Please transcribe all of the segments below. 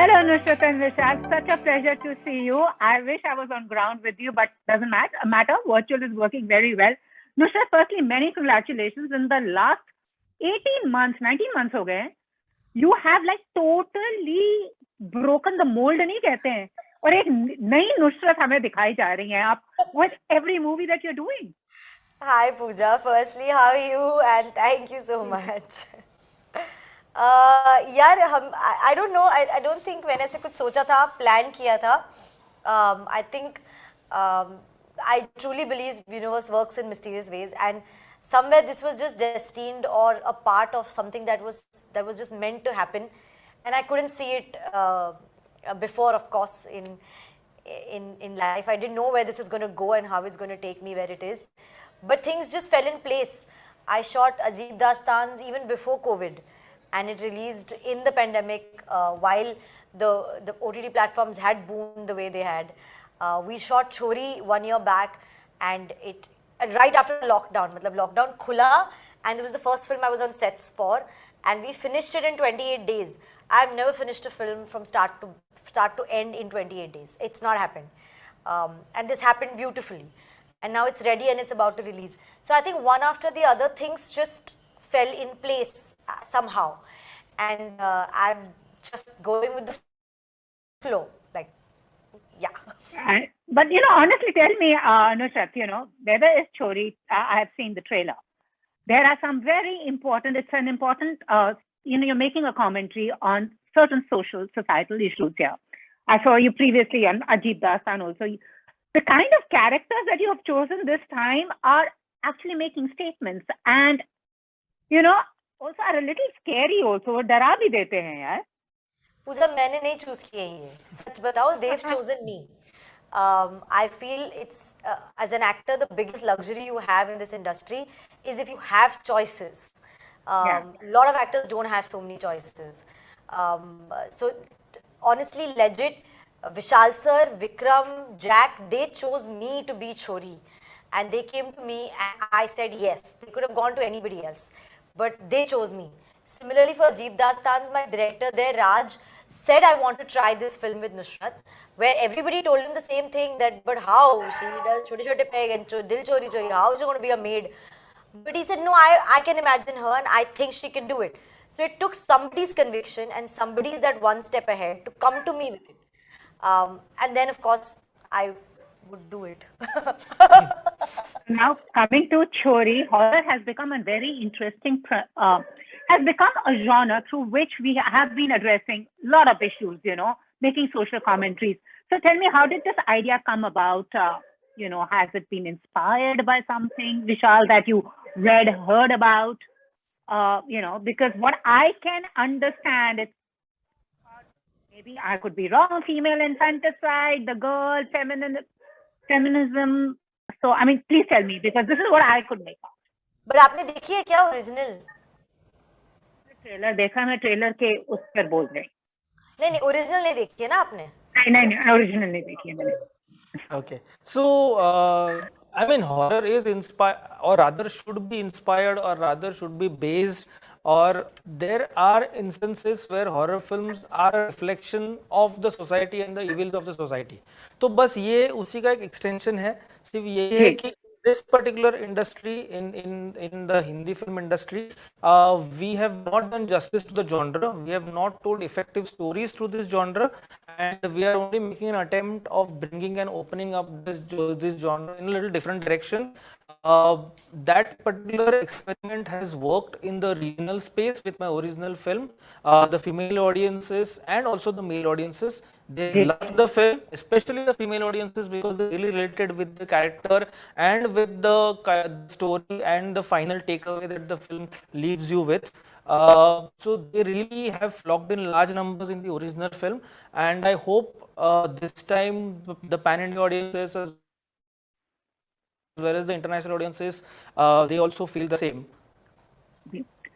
Hello, Nusrat and Vishal. Such a pleasure to see you. I wish I was on ground with you, but doesn't matter. Virtual is working very well. Nusrat, firstly, many congratulations. In the last 18 months, 19 months हो गए, you have like totally broken the mold नहीं कहते हैं और एक नई नुसरत हमें दिखाई जा रही है आप with every movie that you're doing. Hi Pooja, firstly how are you and thank you so much. यार हम I don't know, I don't think मैंने ऐसे कुछ सोचा था, प्लान किया था. I think I truly believe universe works in mysterious ways and somewhere this was just destined or a part of something that was just meant to happen, and I couldn't see it before, of course, in life. I didn't know where this is going to go and how it's going to take me where it is, but things just fell in place. I shot Ajeeb Dastans even before COVID, and it released in the pandemic while the OTT platforms had boomed the way they had. We shot Chori 1 year back, and it right after lockdown. मतलब lockdown खुला, and it was the first film I was on sets for, and we finished it in 28 days. I've never finished a film from start to end in 28 days. It's not happened, and this happened beautifully. And now it's ready and it's about to release. So I think one after the other things just fell in place somehow, and I'm just going with the flow. Like, yeah. But honestly, tell me, Nusrat, there is Chori. I have seen the trailer. There are some very important. It's an important. You're making a commentary on certain societal issues here. I saw you previously on Ajeeb Dastan also. The kind of characters that you have chosen this time are actually making statements, and also are a little scary also. डरा भी देते हैं यार. पूजा मैंने नहीं choose किए ये. सच बताओ, they've chosen me. I feel it's as an actor, the biggest luxury you have in this industry is if you have choices. A lot of actors don't have so many choices. So honestly, legit, Vishal sir, Vikram, Jack, they chose me to be Chori, and they came to me and I said yes. They could have gone to anybody else, but they chose me. Similarly for Ajeeb Dastans, my director there, Raj, said I want to try this film with Nusrat, where everybody told him the same thing, that but how, she does chote chote peg and dil chori chori, how is she going to be a maid? But he said no, I can imagine her and I think she can do it. So it took somebody's conviction and somebody's that one step ahead to come to me with it. And then of course I would do it. Now coming to Chori, horror has become a very interesting, has become a genre through which we have been addressing a lot of issues, making social commentaries. So tell me, how did this idea come about? Has it been inspired by something, Vishal, that you read, heard about? Because what I can understand, it's maybe I could be wrong, female infanticide, the girl, feminism. So, I mean, please tell me, because this is what I could make out. But आपने देखी है क्या original? Trailer देखा, मैं trailer के उस पर बोल रही. नहीं original नहीं देखी है ना आपने? नहीं original नहीं देखी है मैंने. Okay, so I mean, horror is inspired, or rather should be inspired, or rather should be based, or there are instances where horror films are a reflection of the society and the evils of the society. तो बस ये उसी का एक extension है. सिर्फ ये है कि this particular industry, in the Hindi film industry, we have not done justice to the genre. We have not told effective stories through this genre, and we are only making an attempt of bringing and opening up this genre in a little different direction. That particular experiment has worked in the regional space with my original film. The female audiences and also the male audiences, they loved the film, especially the female audiences, because they really related with the character and with the story and the final takeaway that the film leaves you with. So they really have flocked in large numbers in the original film, and I hope this time the pan-India audiences as well as the international audiences, they also feel the same.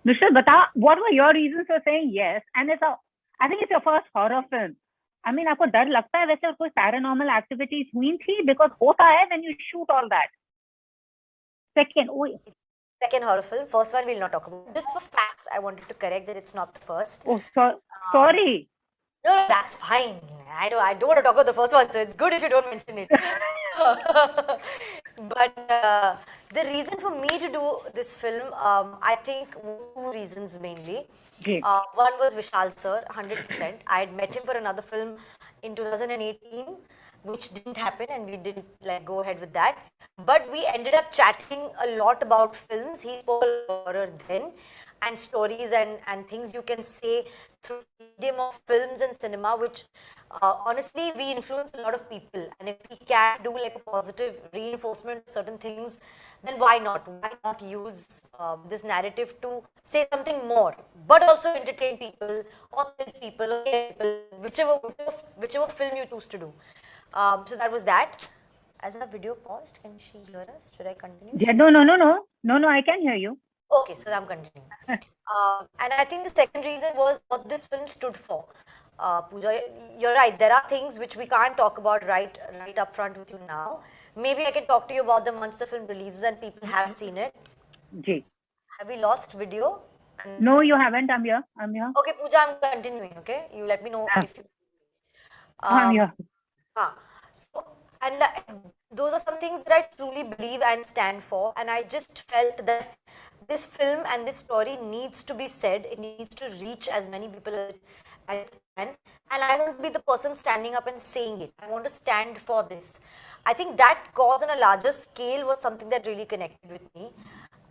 Mr. Bata, what were your reasons for saying yes? And I think it's your first horror film. I mean, आपको डर लगता है वैसे कोई paranormal activities हुई थी? Because होता है when you shoot all that. Second horror film. First one we'll not talk about. Just for facts, I wanted to correct that it's not the first. Oh, sorry. No, no, that's fine. I don't want to talk about the first one, so it's good if you don't mention it. But the reason for me to do this film, I think two reasons mainly. Ji One was Vishal sir, 100%. I had met him for another film in 2018, which didn't happen, and we didn't like go ahead with that. But we ended up chatting a lot about films. He spoke a lot horror then, and stories and things you can say through the medium of films and cinema, which honestly we influence a lot of people. And if we can do like a positive reinforcement of certain things, then why not? Why not use this narrative to say something more, but also entertain people or tell people, or scare people, whichever film you choose to do. So that was that. As our video paused, can she hear us? Should I continue? Yeah, no, I can hear you. Okay, so I'm continuing. And I think the second reason was what this film stood for. Pooja, you're right. There are things which we can't talk about right up front with you now. Maybe I can talk to you about them once the film releases and people have seen it. Ji Have we lost video? No, you haven't. I'm here. I'm here. Okay, Pooja, I'm continuing. Okay, you let me know Ah, if you. I'm Um, here. so, and those are some things that I truly believe and stand for. And I just felt that this film and this story needs to be said. It needs to reach as many people as it can. And I want to be the person standing up and saying it. I want to stand for this. I think that cause on a larger scale was something that really connected with me.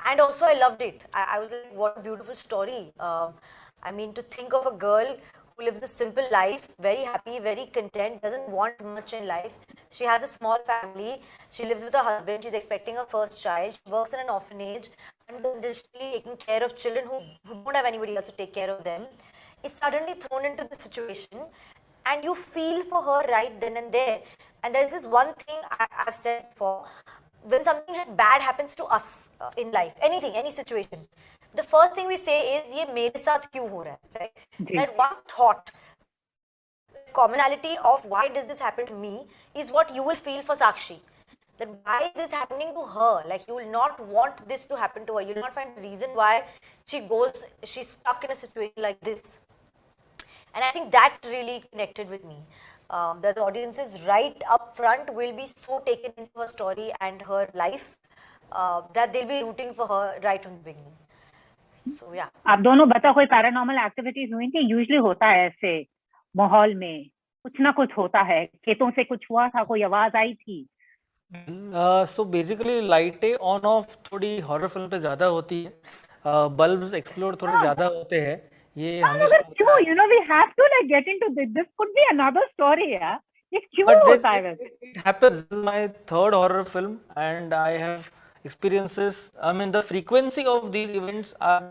And also, I loved it. I was like, what a beautiful story. I mean, to think of a girl who lives a simple life, very happy, very content, doesn't want much in life. She has a small family. She lives with her husband. She's expecting her first child. She works in an orphanage, unconditionally taking care of children who don't have anybody else to take care of them. Is suddenly thrown into the situation, and you feel for her right then and there. And there's this one thing I've said before: when something bad happens to us in life, anything, any situation, the first thing we say is, "ये मेरे साथ क्यों हो रहा है?" Right? Ji That one thought, commonality of why does this happen to me, is what you will feel for Sakshi. That why is this happening to her? Like, you will not want this to happen to her. You will not find a reason why she's stuck in a situation like this. And I think that really connected with me. That the audiences right up front will be so taken into her story and her life that they'll be rooting for her right from the beginning. So yeah. आप दोनों बता कोई paranormal activities हुई थी usually होता है ऐसे माहौल में कुछ ना कुछ होता है खेतों से कुछ हुआ था कोई आवाज आई थी सो बेसिकली लाइटें ऑन ऑफ थोड़ी हॉरर फिल्म पे ज़्यादा होती है बल्ब्स एक्सप्लोर थोड़े ज़्यादा होते हैं ये हमेशा मगर होता क्यों है you know we have to like get into this could be another story यार ये क्यों but then होता है वैसे it happens. This is my third horror film and I have experiences. I mean the frequency of these events are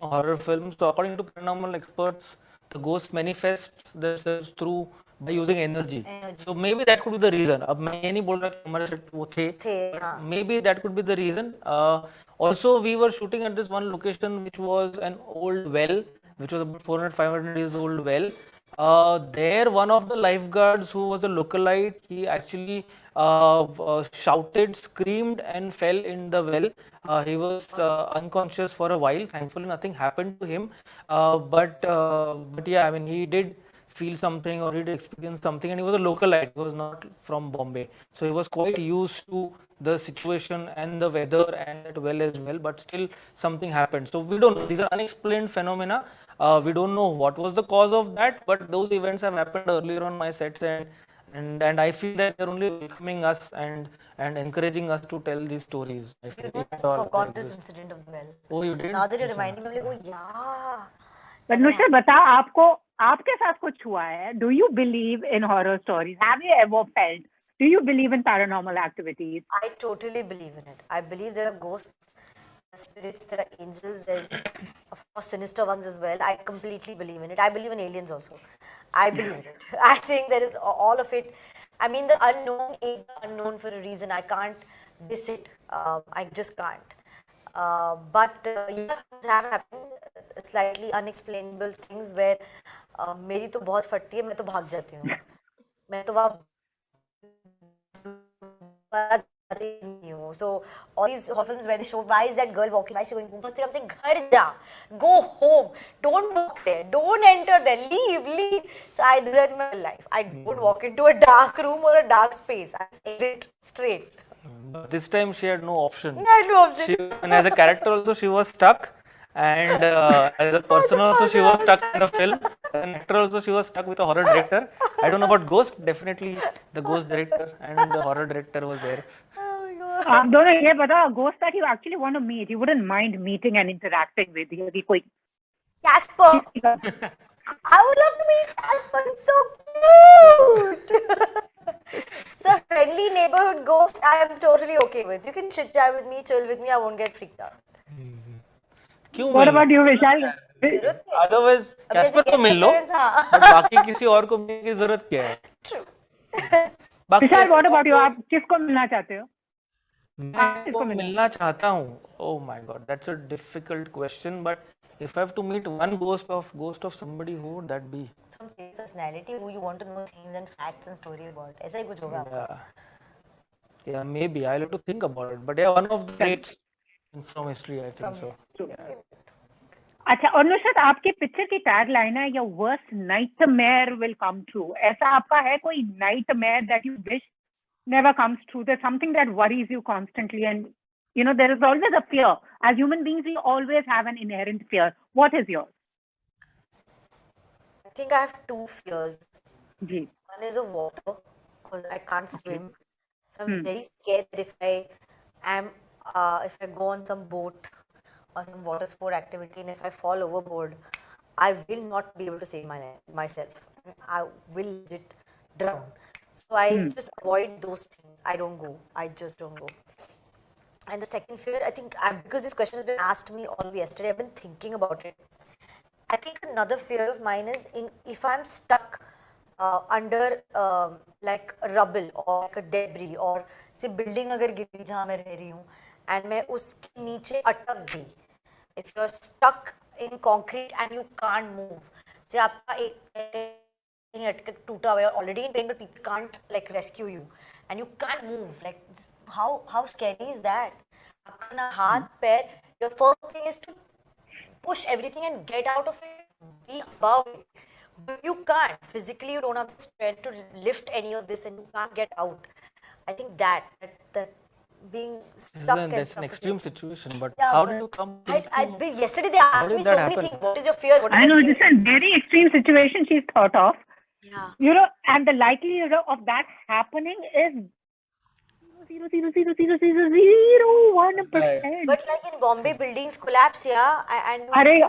horror films. So according to paranormal experts, the ghost manifests themselves through by using energy. So maybe that could be the reason. अब मैं ये नहीं बोल रहा कि हमारे set वो थे, but maybe that could be the reason. Also, we were shooting at this one location which was an old well, which was about 400-500 years old well. There, one of the lifeguards who was a localite, he actually shouted, screamed, and fell in the well. He was unconscious for a while. Thankfully, nothing happened to him. But yeah, I mean, he did feel something or he did experience something, and he was a localite. He was not from Bombay, so he was quite used to the situation and the weather and that well as well. But still, something happened. So we don't know. These are unexplained phenomena. We don't know what was the cause of that, but those events have happened earlier on my sets, and I feel that they're only welcoming us and encouraging us to tell these stories. I feel You know, if at I all they forgot this exist. incident of the well. Oh, you did? Now that you're reminding me, I'm like, oh yeah. पर नुसरत बता आपको आपके साथ कुछ हुआ है do you believe in horror stories have you ever felt do you believe in paranormal activities I totally believe in it. I believe there are ghosts, spirits, there are angels, there's of course sinister ones as well. I completely believe in it. I believe in aliens also. I believe in it. I think there is all of it. I mean, the unknown is the unknown for a reason. I can't miss it. I just can't. Yeah, things have happened. Slightly unexplainable things where मेरी तो बहुत फटती है, मैं तो भाग जाती हूँ. मैं तो वहाँ nothing new. So all these horror films where they show why is that girl walking, why is she going home? First thing I'm saying, ghar ja, go home. Don't walk there. Don't enter there. Leave. So I do that in my life. I don't walk into a dark room or a dark space. I exit straight. But this time she had no option. I had no option. And as a character also she was stuck, and as a person also she was stuck in the film. As an actor also she was stuck with a horror director. I don't know about Ghost. Definitely the Ghost director and the horror director was there. Oh my God. दोनों ये बताओ, ghost that you actually want to meet, you wouldn't mind meeting and interacting with. यदि कोई Casper. I would love to meet Casper. He's so cute. So friendly neighborhood ghost, I am totally okay with. You can chit chat with me, chill with me. I won't get freaked out. क्यों What मिलना? about you, Vishal? Otherwise Caspar को मिल लो, but बाकी किसी और को मिलने की जरूरत क्या है? True. बाकी Vishal, what about you? आप किसको मिलना चाहते हो? मैं को मिलना चाहता हूँ. Oh my God, that's a difficult question. But if I have to meet one ghost of somebody, who would that be? Some personality who you want to know things and facts and story about. ऐसा ही कुछ होगा. Yeah, maybe I'll have to think about it. But yeah, one of the greats from history, I think so. Yeah. अच्छा, और नुसरत, आपके picture की tag line है, your worst nightmare will come true. ऐसा आपका है कोई nightmare that you wish never comes true? There's something that worries you constantly, and you know there is always a fear. As human beings, we always have an inherent fear. What is yours? I think I have two fears. Ji. One is of water because I can't swim. So I'm very scared that if I go on some boat or some water sport activity and if I fall overboard, I will not be able to save myself. I will legit drown. So I just avoid those things. I don't go. I just don't go. And the second fear, I think, because this question has been asked me all yesterday, I've been thinking about it. I think another fear of mine is if I'm stuck under like rubble or like a debris or say building अगर गिरी जहाँ मैं रह रही हूँ and मैं उसके नीचे अटक गई. If you're stuck in concrete and you can't move, say आपका एक अटक टूटा हुआ है, already in pain, but people can't like rescue you and you can't move. Like how scary is that? आपका ना हाथ पैर. Your first thing is to push everything and get out of it, be above it. But you can't. Physically, you don't have the strength to lift any of this and you can't get out. I think that being stuck That's an extreme situation, but Yeah, how but did you come? yesterday they asked did me that so many happen? things. What is your fear? What is I your know fear? this is a very extreme situation she's thought of. Yeah. You know, and the likelihood of that happening is 0.00001%. But like in Bombay, buildings collapse, yeah, and अरे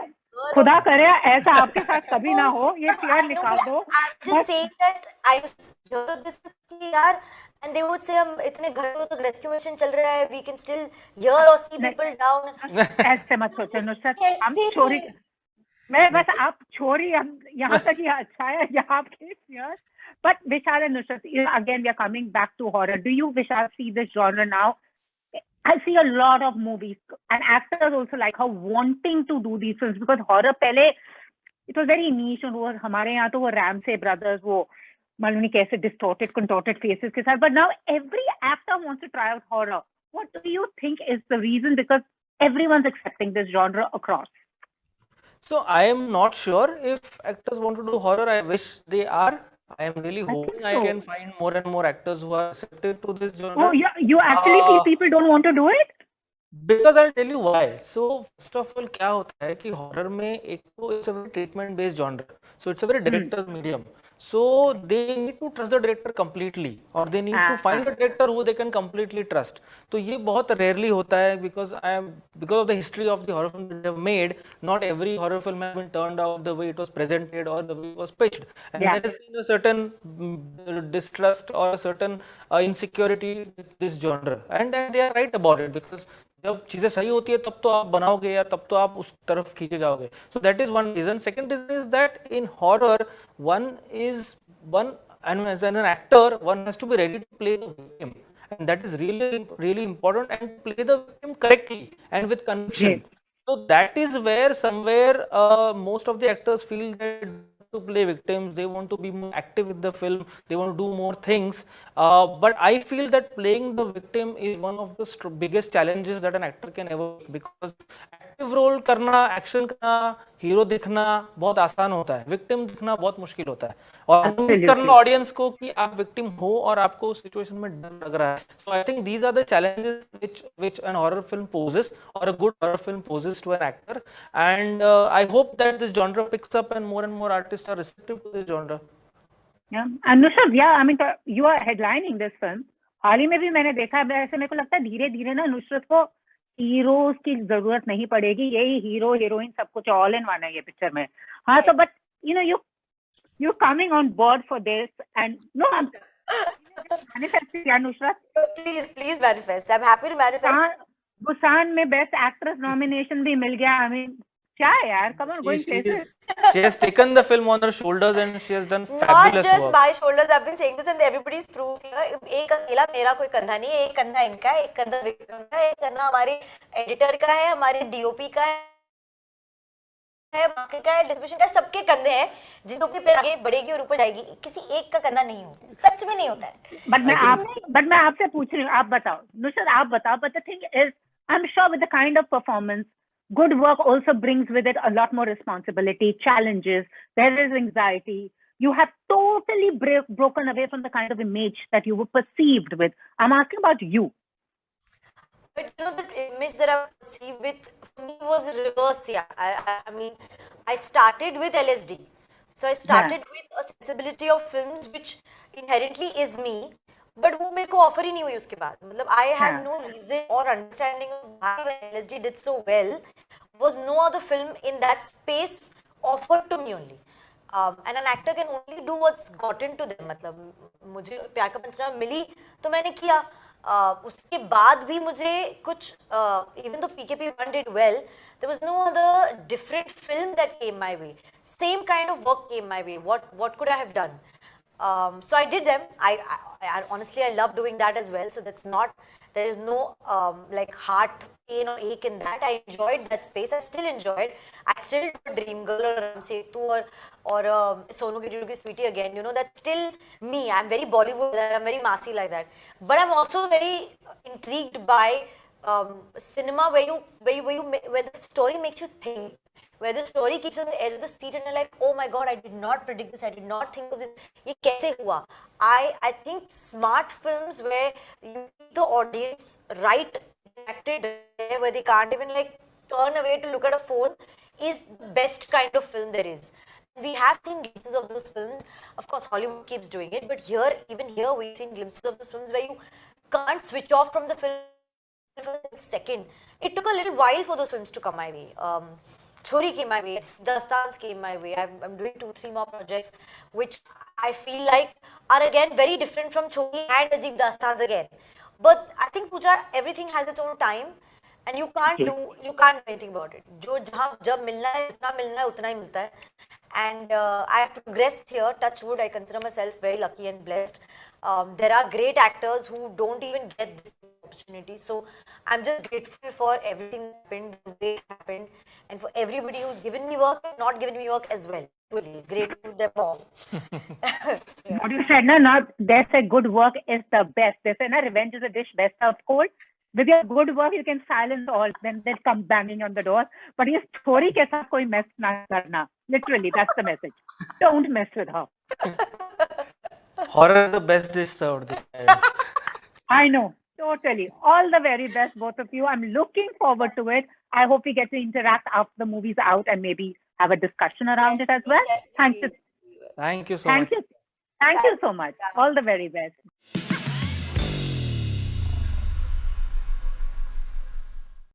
खुदा करे ऐसा आपके साथ कभी ना हो, ये fear निकाल दो. I'm just saying that I used to hear this कि यार, and they would say हम इतने घंटों तक rescue mission चल रहा है, we can still hear or see people down. ऐसे मत सोचो नुसरत, हम छोरी, मैं बस आप छोरी, हम यहाँ तक ही अच्छा है, यहाँ आपके fears. But Vishal and Nusrat, again we are coming back to horror. Do you, Vishal, see this genre now? I see a lot of movies and actors also like her wanting to do these films because horror पहले it was very niche and वो हमारे यहाँ तो वो Ramsay brothers वो मालूम नहीं कैसे distorted, contorted faces के साथ. But now every actor wants to try out horror. What do you think is the reason? Because everyone's accepting this genre across. So I am not sure if actors want to do horror. I wish they are. I am really hoping I so. can find more and more actors who are receptive to this genre. Oh, you actually see people don't want to do it? Because I'll tell you why. So first of all, क्या होता है कि horror में एक तो it's a very treatment based genre. So it's a very director's medium. So they need to trust the director completely, or they need to find a director who they can completely trust. तो ये बहुत rarely होता है because of the history of the horror film that they have made. Not every horror film has been turned out the way it was presented or the way it was pitched, and there has been a certain distrust or a certain insecurity with this genre, and they are right about it because जब चीजें सही होती है तब तो आप बनाओगे या तब तो आप उस तरफ खींचे जाओगे. So that is one reason. Second reason is that in horror and as an actor one has to be ready to play the victim, and that is really important, and play the victim correctly and with conviction. So that is where somewhere most of the actors feel that to play victims, they want to be more active with the film, they want to do more things. But I feel that playing the victim is one of the biggest challenges that an actor can ever make, because active role करना, action करना, hero दिखना बहुत आसान होता है, victim दिखना बहुत मुश्किल होता है, और कन्विंस करना ऑडियंस को कि आप विक्टिम हो और आपको उस सिचुएशन में डर लग रहा है. So I think these are the challenges which an horror film poses, or a good horror film poses to an actor, and I hope that this genre picks up and more artists are receptive to this genre. Yeah, and Nusrat, yeah, I mean, you are headlining this film. हाल ही में भी मैंने देखा है, ऐसे मेरे को लगता है धीरे धीरे ना नुसरत को हीरोज की जरूरत नहीं पड़ेगी, यही हीरो हीरोइन सब कुछ ऑल इन वन है ये पिक्चर में. हाँ, तो but you coming on board for this, and no, I'm manifest, yeah, Nusrat. Please manifest. I'm happy to manifest. Busan में बेस्ट एक्ट्रेस नॉमिनेशन भी मिल गया. I mean, क्या है यार, come on, going places. She has taken the film on her shoulders and she has done fabulous work. Not just work. my shoulders, I've been saying this and everybody's proof here. एक अकेला मेरा कोई कंधा नहीं है, एक कंधा इनका है, एक कंधा विक्रम का है, एक कंधा हमारे एडिटर का है, हमारे डीओपी का है, मार्केट का है, डिस्ट्रीब्यूशन का है, सबके कंधे हैं जिनको भी आगे बढ़ेगी और ऊपर जाएगी. किसी एक का कंधा नहीं होता, सच में नहीं होता है. बट मैं आपसे पूछ रही हूँ, आप बताओ नुसरत, आप बताओ. But the thing is, I'm sure with the kind of performance, good work also brings with it a lot more responsibility, challenges, there is anxiety. You have totally broken away from the kind of image that you were perceived with. I'm asking about you. But you know, the image that I was perceived with, for me, was reverse. Yeah, I mean, I started with LSD. So I started with a sensibility of films which inherently is me. But वो मेरे को offer ही नहीं हुई उसके बाद. मतलब I had no reason और understanding of why when LSD did so well was no other film in that space offered to me only. And an actor can only do what's gotten to them. मतलब मुझे प्यार का पंचनामा मिली तो मैंने किया. उसके बाद भी मुझे कुछ even though P K P one did well, there was no other different film that came my way. Same kind of work came my way. What could I have done? So I did them. I honestly, I love doing that as well. So that's not, there is no like heart pain or ache in that. I enjoyed that space. I still enjoyed. I still do Dream Girl or Setu or Sonu Ki Sweetie again. You know, that's still me. I'm very Bollywood. I'm very massy like that. But I'm also very intrigued by cinema where the story makes you think. Where the story keeps you on the edge of the seat and you're like, oh my God, I did not predict this, I did not think of this. ये कैसे हुआ? I think smart films where you keep the audience right acted, where they can't even like turn away to look at a phone, is the best kind of film there is. We have seen glimpses of those films. Of course, Hollywood keeps doing it, but even here, we've seen glimpses of those films where you can't switch off from the film for a second. It took a little while for those films to come my way. Chori came my way, Dastans came my way. I'm doing 2-3 more projects which I feel like are again very different from Chori and Ajeeb Dastans again. But I think Pooja, everything has its own time and you can't do anything about it. जो जहाँ जब मिलना है उतना ही मिलता है. And I have progressed here, touch wood. I consider myself very lucky and blessed. There are great actors who don't even get this opportunity. So I'm just grateful for everything that happened, the way it happened, and for everybody who's given me work and not given me work as well. Really grateful to them all. What you said, not they said good work is the best. They said, revenge is a dish best of cold. With your good work, you can silence all. Then they come banging on the door. But ये story के साथ कोई mess ना करना. Literally, that's the message. Don't mess with her. Horror is the best dish served. I know. Totally. All the very best, both of you. I'm looking forward to it. I hope we get to interact after the movie's out and maybe have a discussion around it as well. Thank you. Thank you so much. Thank you so much. All the very best.